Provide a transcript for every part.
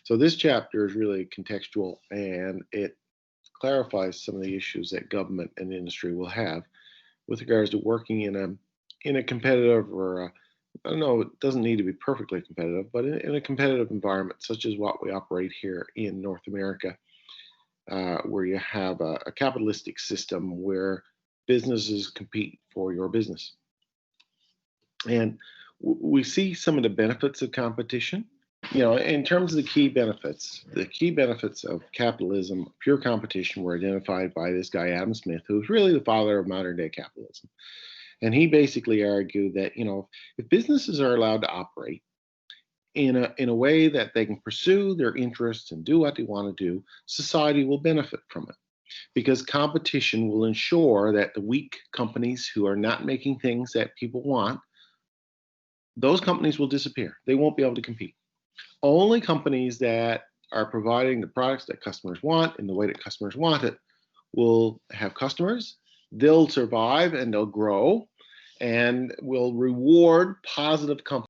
So this chapter is really contextual, and it clarifies some of the issues that government and industry will have with regards to working in a competitive or I don't know, it doesn't need to be perfectly competitive, but in a competitive environment such as what we operate here in North America, where you have a capitalistic system where businesses compete for your business. And we see some of the benefits of competition. In terms of the key benefits of capitalism, pure competition, were identified by this guy, Adam Smith, who's really the father of modern day capitalism. And he basically argued that, if businesses are allowed to operate in a way that they can pursue their interests and do what they want to do, society will benefit from it because competition will ensure that the weak companies who are not making things that people want, those companies will disappear. They won't be able to compete. Only companies that are providing the products that customers want in the way that customers want it will have customers. They'll survive and they'll grow and will reward positive companies.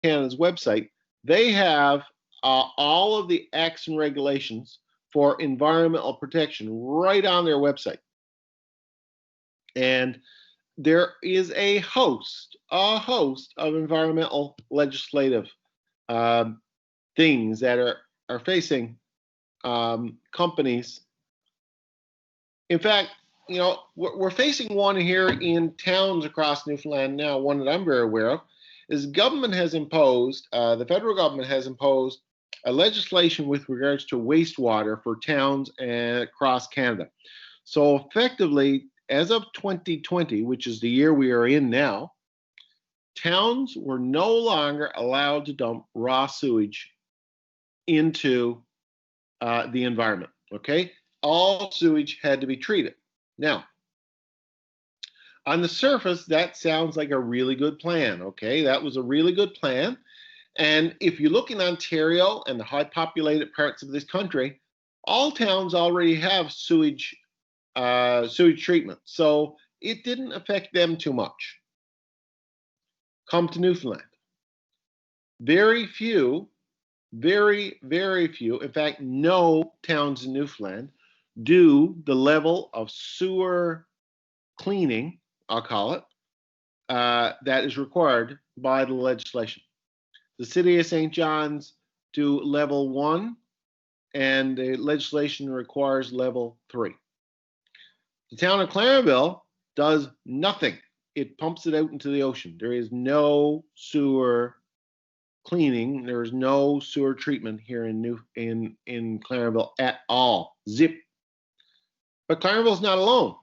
Canada's website, they have all of the acts and regulations for environmental protection right on their website. And there is a host of environmental legislative things that are facing companies. In fact, you know, we're facing one here in towns across Newfoundland now. One that I'm very aware of is government has imposed, the federal government has imposed a legislation with regards to wastewater for towns and across Canada. So effectively, as of 2020, which is the year we are in now, towns were no longer allowed to dump raw sewage into the environment, okay? All sewage had to be treated. Now, on the surface, that sounds like a really good plan, okay? That was a really good plan. And if you look in Ontario and the high populated parts of this country, all towns already have sewage treatment. So it didn't affect them too much. Come to Newfoundland. Very few, very few, in fact, no towns in Newfoundland do the level of sewer cleaning, I'll call it, that is required by the legislation. The City of St. John's do level 1, and the legislation requires level 3. The town of Clarenville does nothing. It pumps it out into the ocean. There is no sewer cleaning. There is no sewer treatment here in Clarenville at all. Zip. But Clarenville's not alone.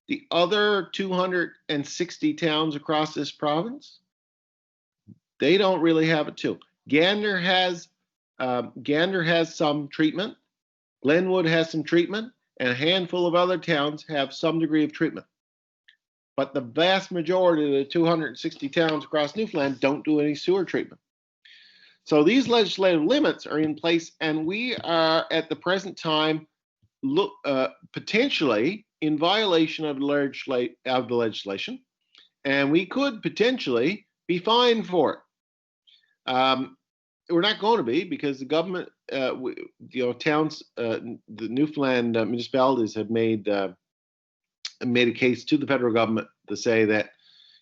The other 260 towns across this province, they don't really have it too. Gander has some treatment. Glenwood has some treatment, and a handful of other towns have some degree of treatment. But the vast majority of the 260 towns across Newfoundland don't do any sewer treatment. So these legislative limits are in place, and we are at the present time potentially in violation of the legislation, and we could potentially be fined for it. We're not going to be, because the government, towns, the Newfoundland municipalities have made a case to the federal government to say that,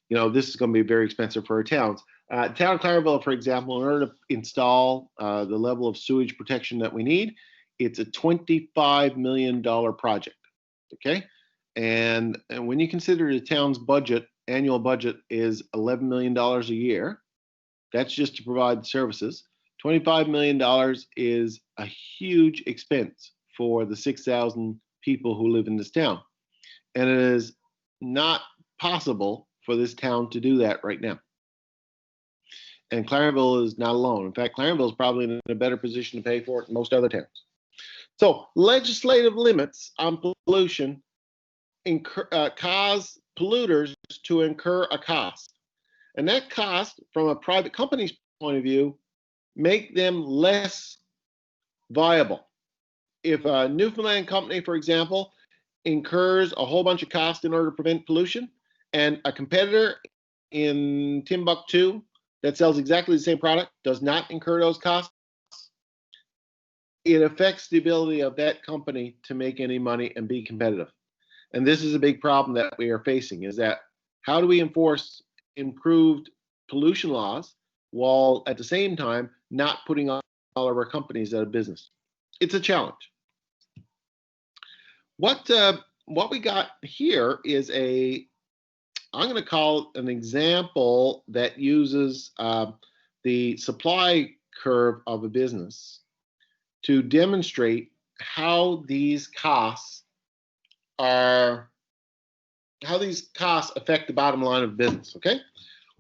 this is going to be very expensive for our towns. Town of Clarenville, for example, in order to install the level of sewage protection that we need, it's a $25 million project. Okay, and when you consider the town's annual budget is $11 million a year, that's just to provide services. $25 million is a huge expense for the 6,000 people who live in this town. And it is not possible for this town to do that right now. And Clarenville is not alone. In fact, Clarenville is probably in a better position to pay for it than most other towns. So legislative limits on pollution cause polluters to incur a cost. And that cost, from a private company's point of view, make them less viable. If a Newfoundland company, for example, incurs a whole bunch of costs in order to prevent pollution, and a competitor in Timbuktu that sells exactly the same product does not incur those costs, it affects the ability of that company to make any money and be competitive. And this is a big problem that we are facing, is that how do we enforce improved pollution laws while at the same time not putting all of our companies out of business? It's a challenge. What we got here is I'm going to call it an example that uses the supply curve of a business to demonstrate how these costs affect the bottom line of business. Okay,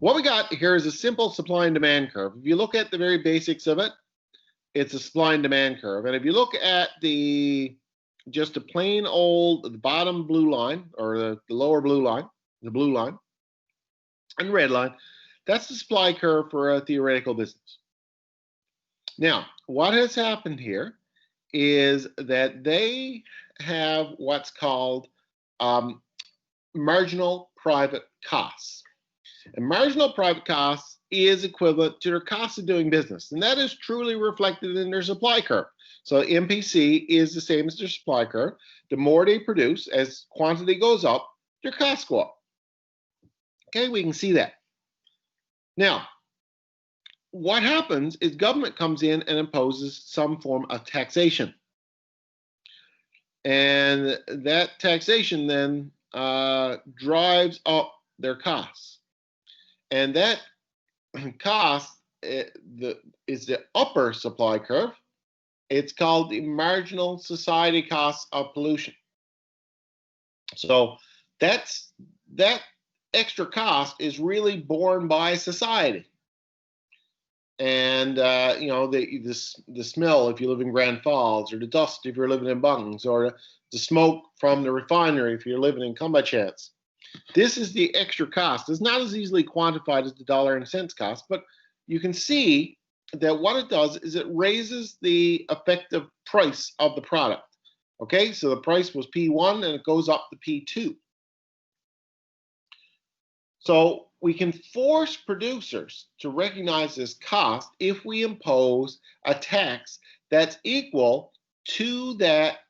what we got here is a simple supply and demand curve. If you look at the very basics of it, it's a supply and demand curve. And if you look at just a plain old, the bottom blue line, or the lower blue line, the blue line and red line, that's the supply curve for a theoretical business. Now, what has happened here is that they have what's called marginal private costs. And marginal private costs is equivalent to their cost of doing business. And that is truly reflected in their supply curve. So MPC is the same as their supply curve. The more they produce, as quantity goes up, their costs go up. Okay, we can see that. Now, what happens is government comes in and imposes some form of taxation. And that taxation then drives up their costs. And that cost is the upper supply curve. It's called the marginal society cost of pollution. So that extra cost is really borne by society. And you know, the smell if you live in Grand Falls, or the dust if you're living in Bungs, or the smoke from the refinery if you're living in Cumbachance. This is the extra cost. It's not as easily quantified as the dollar and cents cost, but you can see that what it does is it raises the effective price of the product. Okay, so the price was P1 and it goes up to P2. So we can force producers to recognize this cost if we impose a tax that's equal to that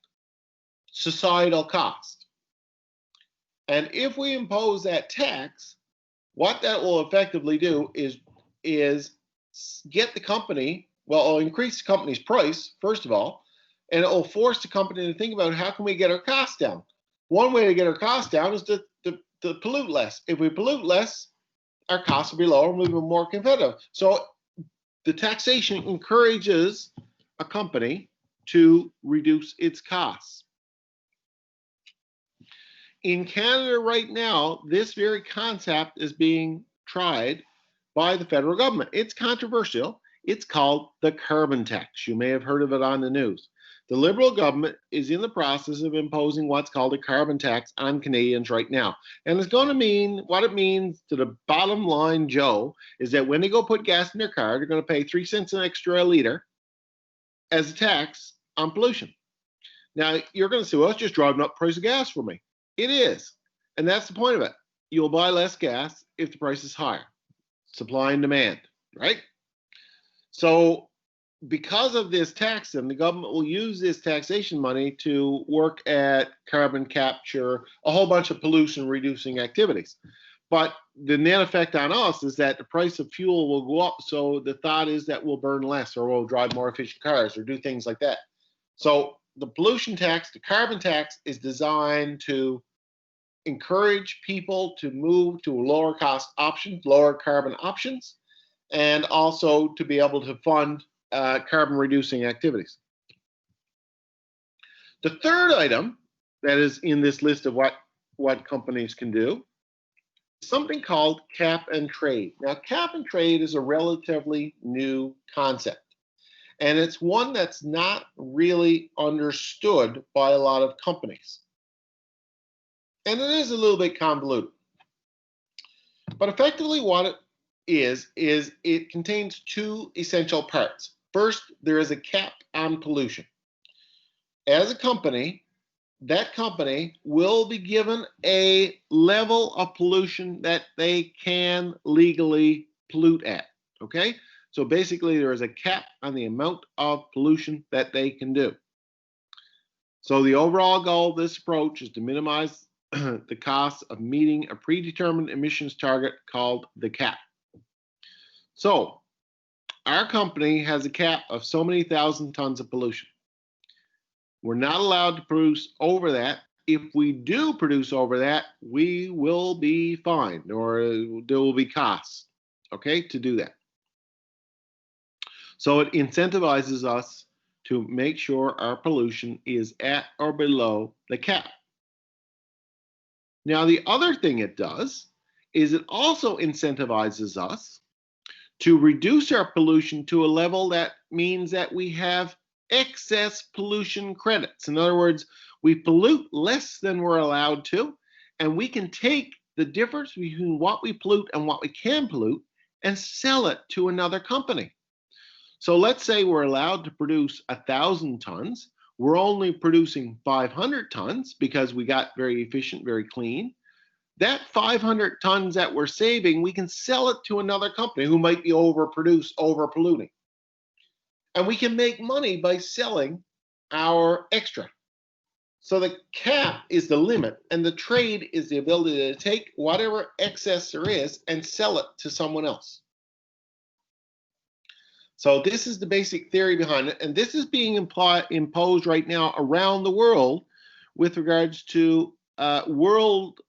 societal cost. And if we impose that tax, what that will effectively do is get the company, well, it'll increase the company's price, first of all, and it will force the company to think about how can we get our costs down. One way to get our costs down is to pollute less. If we pollute less, our costs will be lower and we'll be more competitive. So the taxation encourages a company to reduce its costs. In Canada right now, this very concept is being tried by the federal government. It's controversial. It's called the carbon tax. You may have heard of it on the news. The Liberal government is in the process of imposing what's called a carbon tax on Canadians right now. And it's going to mean, what it means to the bottom line Joe, is that when they go put gas in their car, they're going to pay 3 cents an extra a liter as a tax on pollution. Now, you're going to say, well, it's just driving up the price of gas for me. It is. And that's the point of it. You'll buy less gas if the price is higher. Supply and demand, right? So because of this tax, then the government will use this taxation money to work at carbon capture, a whole bunch of pollution reducing activities. But the net effect on us is that the price of fuel will go up. So the thought is that we'll burn less, or we'll drive more efficient cars, or do things like that. So the pollution tax, the carbon tax, is designed to encourage people to move to lower cost options, lower carbon options, and also to be able to fund carbon reducing activities. The third item that is in this list of what companies can do is something called cap and trade. Now, cap and trade is a relatively new concept, and it's one that's not really understood by a lot of companies. And it is a little bit convoluted. But effectively what it is it contains two essential parts. First, there is a cap on pollution. As a company, that company will be given a level of pollution that they can legally pollute at, okay? So basically, there is a cap on the amount of pollution that they can do. So the overall goal of this approach is to minimize the cost of meeting a predetermined emissions target called the cap. So our company has a cap of so many thousand tons of pollution. We're not allowed to produce over that. If we do produce over that, we will be fined, or there will be costs, okay, to do that. So it incentivizes us to make sure our pollution is at or below the cap. Now, the other thing it does is it also incentivizes us to reduce our pollution to a level that means that we have excess pollution credits. In other words, we pollute less than we're allowed to, and we can take the difference between what we pollute and what we can pollute and sell it to another company. So let's say we're allowed to produce 1,000 tons. We're only producing 500 tons because we got very efficient, very clean. that 500 tons that we're saving, we can sell it to another company who might be overpolluting. And we can make money by selling our extra. So the cap is the limit, and the trade is the ability to take whatever excess there is and sell it to someone else. So this is the basic theory behind it, and this is being imposed right now around the world with regards to world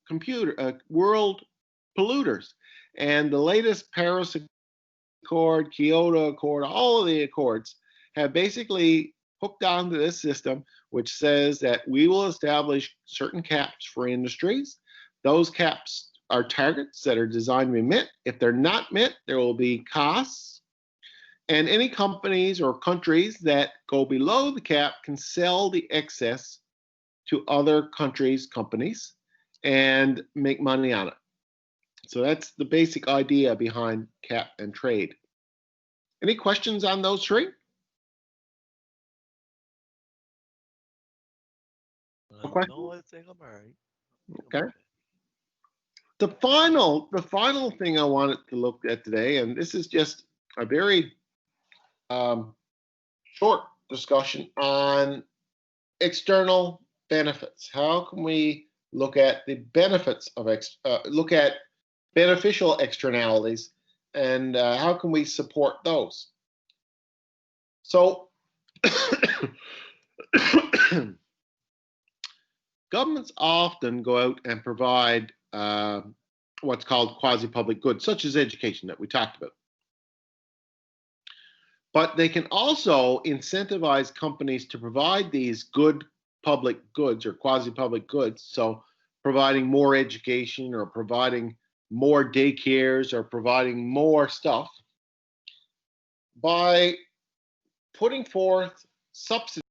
polluters. And the latest Paris Accord, Kyoto Accord, all of the accords have basically hooked onto this system, which says that we will establish certain caps for industries. Those caps are targets that are designed to be met. If they're not met, there will be costs. And any companies or countries that go below the cap can sell the excess to other countries' companies and make money on it. So that's the basic idea behind cap and trade. Any questions on those three? No, I think I'm all right. Okay. The final thing I wanted to look at today, and this is just a very short discussion on external benefits. How can we look at the benefits of look at beneficial externalities, and how can we support those? So governments often go out and provide what's called quasi-public goods, such as education that we talked about. But they can also incentivize companies to provide these good public goods or quasi-public goods. So providing more education or providing more daycares or providing more stuff by putting forth subsidies